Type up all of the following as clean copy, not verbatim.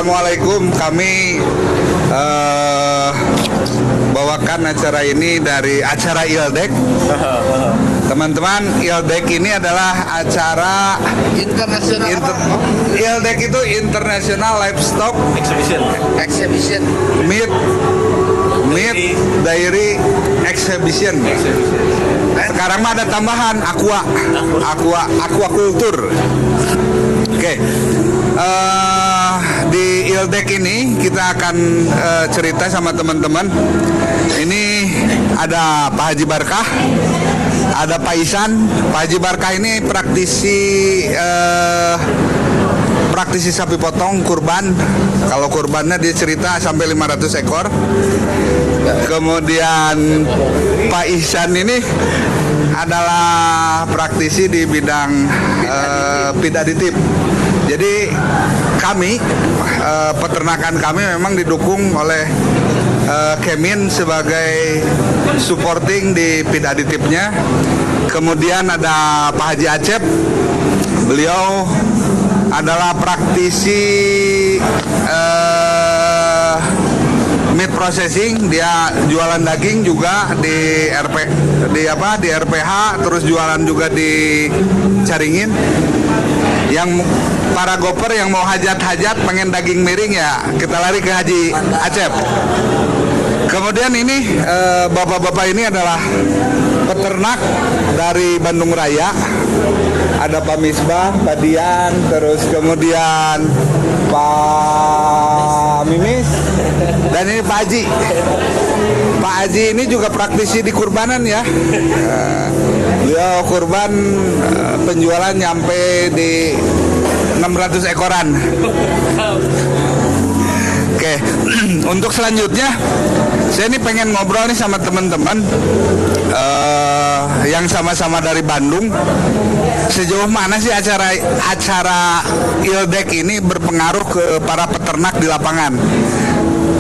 Assalamualaikum. Kami bawakan acara ini dari acara ILDEC. Teman-teman, ILDEC ini adalah acara internasional. ILDEC itu International Livestock Exhibition. Meat Dairy Exhibition. Sekarang mah ada tambahan aquaculture. Oke. Di ILDEC ini kita akan cerita sama teman-teman. Ini ada Pak Haji Barkah, ada Pak Isan. Pak Haji Barkah ini praktisi sapi potong kurban. Kalau kurbannya dia cerita sampai 500 ekor. Kemudian Pak Ihsan ini adalah praktisi di bidang feed aditif. Jadi kami peternakan kami memang didukung oleh Kemin sebagai supporting di feed aditifnya. Kemudian ada Pak Haji Acep, beliau adalah praktisi meat processing. Dia jualan daging juga di RPH, terus jualan juga di Caringin. Yang para goper yang mau hajat-hajat pengen daging miring ya kita lari ke Haji Acep. Kemudian ini bapak-bapak ini adalah peternak dari Bandung Raya. Ada Pak Misbah, Pak Dian, terus kemudian Pak Mimis, dan ini Pak Haji. Pak Haji ini juga praktisi di kurbanan ya. Beliau kurban penjualan nyampe di 600 ekoran. Oke, untuk selanjutnya saya ini pengen ngobrol nih sama teman-teman yang sama-sama dari Bandung. Sejauh mana sih acara ILDEC ini berpengaruh ke para peternak di lapangan?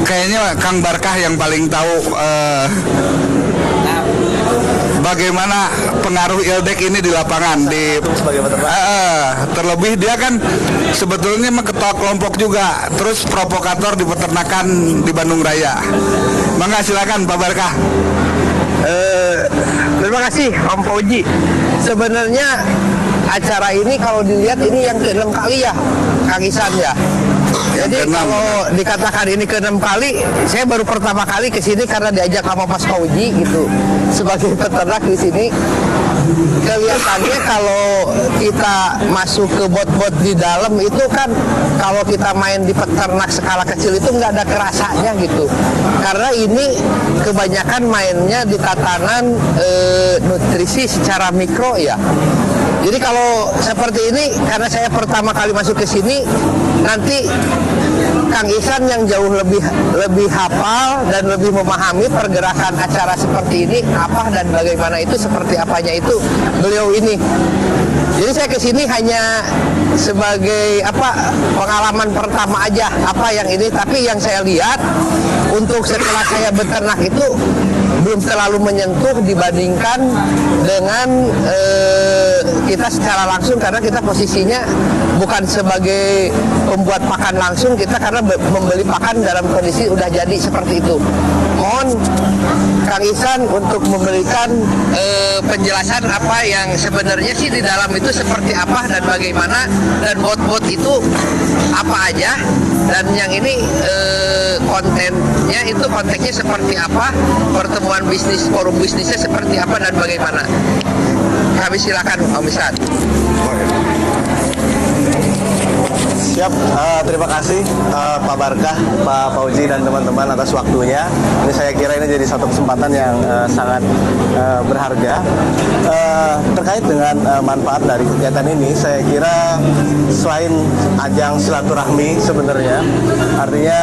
Kayaknya Kang Barkah yang paling tahu bagaimana pengaruh ILDEC ini di lapangan sebagai peternak. Terlebih dia kan sebetulnya ketua kelompok juga, terus provokator di peternakan di Bandung Raya. Mangga silakan Pak Barkah. Terima kasih Om Fauji. Sebenarnya acara ini kalau dilihat ini yang ke-6 kali ya, Kang Isan ya. Jadi kalau dikatakan ini ke-6 kali, saya baru pertama kali ke sini karena diajak sama Mas Fauji gitu. Sebagai peternak di sini, kelihatannya kalau kita masuk ke bot-bot di dalam itu kan, kalau kita main di peternak skala kecil itu nggak ada kerasanya gitu. Karena ini kebanyakan mainnya di tatanan nutrisi secara mikro ya. Jadi kalau seperti ini, karena saya pertama kali masuk ke sini, nanti Kang Isan yang jauh lebih hafal dan lebih memahami pergerakan acara seperti ini apa dan bagaimana itu, seperti apanya itu beliau ini. Jadi saya ke sini hanya sebagai pengalaman pertama aja apa yang ini, tapi yang saya lihat untuk setelah saya beternak itu belum terlalu menyentuh dibandingkan dengan kita secara langsung, karena kita posisinya bukan sebagai pembuat pakan langsung, kita karena membeli pakan dalam kondisi udah jadi seperti itu. Mohon Kang Isan untuk memberikan penjelasan apa yang sebenarnya sih di dalam itu seperti apa dan bagaimana, dan bot-bot itu apa aja, dan yang ini kontennya itu konteksnya seperti apa, pertemuan bisnis, forum bisnisnya seperti apa dan bagaimana. Kami silakan Om Isan. Siap, terima kasih Pak Barkah, Pak Fauji dan teman-teman atas waktunya. Ini saya kira ini jadi satu kesempatan yang sangat berharga. Terkait dengan manfaat dari kegiatan ini, saya kira selain ajang silaturahmi sebenarnya, artinya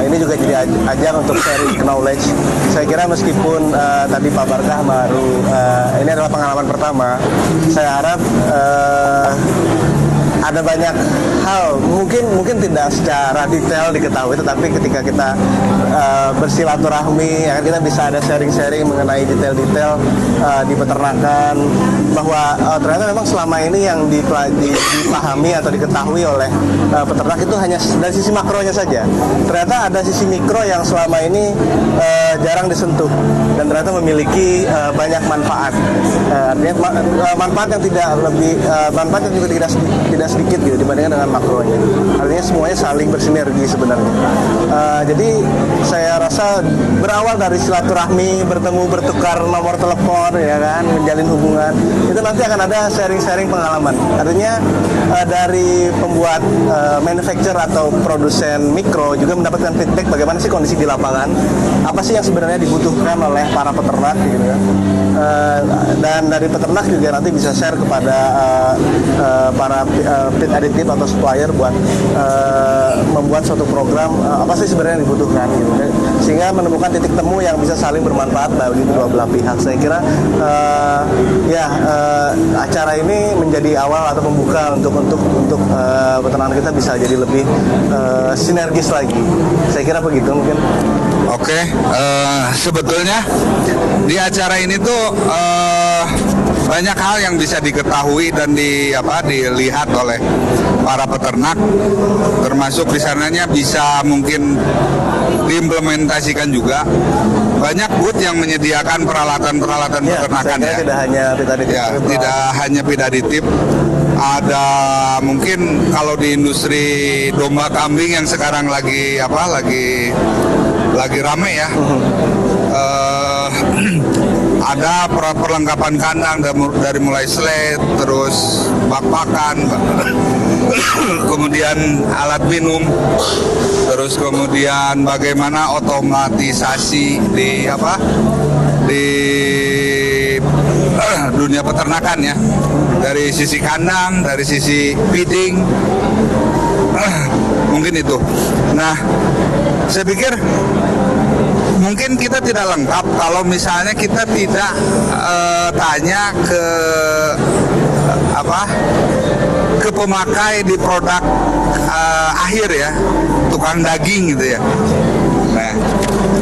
ini juga jadi ajang untuk sharing knowledge. Saya kira meskipun tadi Pak Barkah baru ini adalah pengalaman pertama, saya harap ada banyak hal mungkin tidak secara detail diketahui, tetapi ketika kita bersilaturahmi, ya kan, kita bisa ada sharing-sharing mengenai detail-detail di peternakan, bahwa ternyata memang selama ini yang dipahami atau diketahui oleh peternak itu hanya dari sisi makronya saja. Ternyata ada sisi mikro yang selama ini jarang disentuh dan ternyata memiliki banyak manfaat. Artinya manfaat yang manfaat yang juga tidak sedikit gitu dibandingkan dengan makronya. Artinya semuanya saling bersinergi sebenarnya. Jadi saya rasa berawal dari silaturahmi, bertemu, bertukar nomor telepon, ya kan, menjalin hubungan, itu nanti akan ada sharing-sharing pengalaman. Artinya dari pembuat manufacturer atau produsen mikro juga mendapatkan feedback bagaimana sih kondisi di lapangan, apa sih yang sebenarnya dibutuhkan oleh para peternak gitu ya. Dan dari peternak juga nanti bisa share kepada para feed additif atau supplier buat membuat suatu program apa sih sebenarnya yang dibutuhkan gitu, sehingga menemukan titik temu yang bisa saling bermanfaat bagi kedua belah pihak. Saya kira acara ini menjadi awal atau pembuka untuk peternak kita bisa jadi lebih sinergis lagi. Saya kira begitu mungkin. Oke, sebetulnya di acara ini tuh banyak hal yang bisa diketahui dan dilihat oleh para peternak, termasuk di sananya bisa mungkin diimplementasikan juga. Banyak booth yang menyediakan peralatan-peralatan peternakan ya. Tidak hanya feed additif. Ya, tidak hanya feed additif. Ada mungkin kalau di industri domba kambing yang sekarang lagi rame ya. Ada perlengkapan kandang dari mulai sled, terus bak pakan, kemudian alat minum, terus kemudian bagaimana otomatisasi di dunia peternakan ya, dari sisi kandang, dari sisi feeding, mungkin itu. Nah, saya pikir mungkin kita tidak lengkap kalau misalnya kita tidak tanya ke pemakai di produk akhir ya, tukang daging gitu ya. Nah,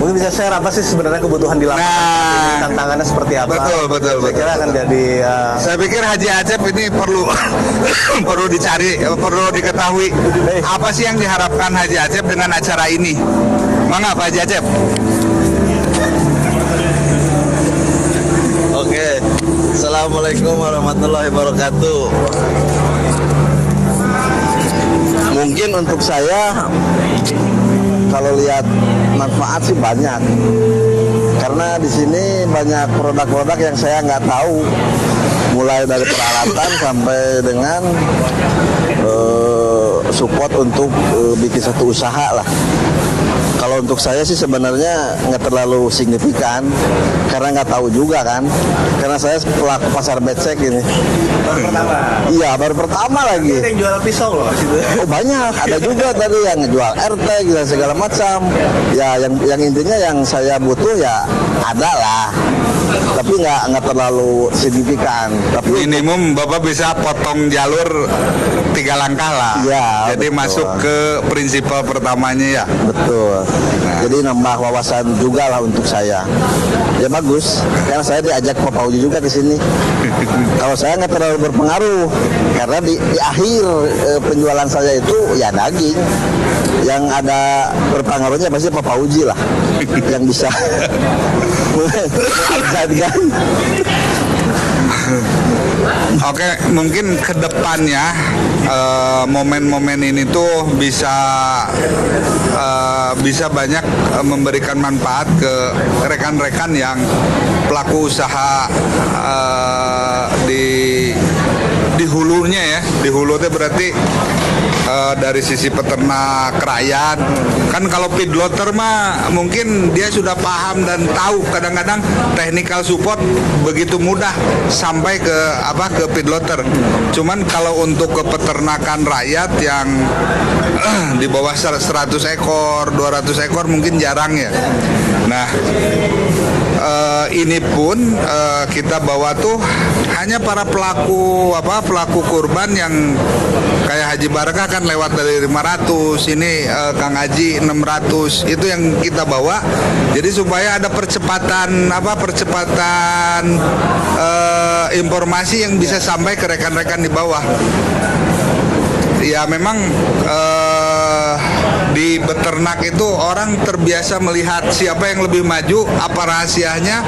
mungkin bisa share apa sih sebenarnya kebutuhan di lapangan, tantangannya seperti apa? Betul. Saya kira akan jadi. Saya pikir Haji Acep ini perlu diketahui apa sih yang diharapkan Haji Acep dengan acara ini. Mangga Pak Haji Acep. Oke, Assalamualaikum warahmatullahi wabarakatuh. Mungkin untuk saya, kalau lihat manfaat sih banyak, karena di sini banyak produk-produk yang saya nggak tahu, mulai dari peralatan sampai dengan support untuk bikin satu usaha lah. Kalau untuk saya sih sebenarnya nggak terlalu signifikan, karena nggak tahu juga kan, karena saya pelaku pasar becek ini. Baru pertama. Iya, baru pertama lagi. Ada yang jual pisau loh situ. Oh banyak, ada juga tadi yang ngejual RT dan segala macam. Ya yang intinya yang saya butuh ya ada lah, tapi nggak terlalu signifikan. Tapi Minimum Bapak bisa potong jalur 3 langkah lah. Iya, jadi betul. masuk ke prinsipal pertamanya ya. betul. Jadi nambah wawasan juga lah untuk saya. Ya bagus, karena saya diajak Pak Pauji juga ke sini. Kalau saya nggak terlalu berpengaruh, karena di akhir penjualan saya itu ya daging. Yang ada berpengaruhnya pasti Pak Pauji lah, yang bisa menjadikan. Oke, mungkin ke depannya momen-momen ini tuh bisa banyak memberikan manfaat ke rekan-rekan yang pelaku usaha di hulunya ya. Di hulu itu berarti dari sisi peternak rakyat. Kan kalau feedlotter mah mungkin dia sudah paham dan tahu, kadang-kadang technical support begitu mudah sampai ke feedlotter. Cuman kalau untuk ke peternakan rakyat yang di bawah 100 ekor, 200 ekor mungkin jarang ya. Nah, ini pun kita bawa tuh hanya para pelaku kurban yang kayak Haji Barkah kan lewat dari 500, ini Kang Haji 600, itu yang kita bawa. Jadi supaya ada percepatan informasi yang bisa sampai ke rekan-rekan di bawah. Ya memang di beternak itu orang terbiasa melihat siapa yang lebih maju, apa rahasianya,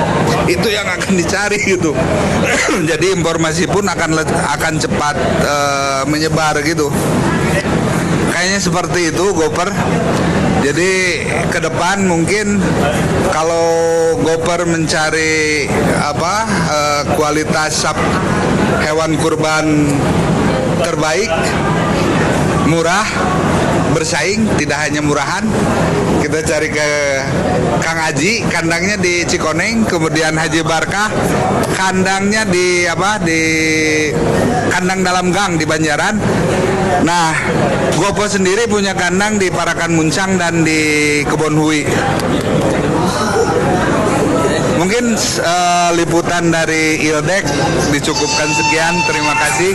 itu yang akan dicari gitu. Jadi informasi pun akan cepat menyebar gitu. Kayaknya seperti itu, Gopher. Jadi ke depan mungkin kalau Gopher mencari kualitas hewan kurban terbaik, murah, bersaing, tidak hanya murahan, kita cari ke Kang Haji, kandangnya di Cikoneng, kemudian Haji Barkah, kandangnya di kandang dalam gang di Banjaran. Nah, Gopo sendiri punya kandang di Parakan Muncang dan di Kebon Hui. Mungkin liputan dari Ildek dicukupkan sekian. Terima kasih.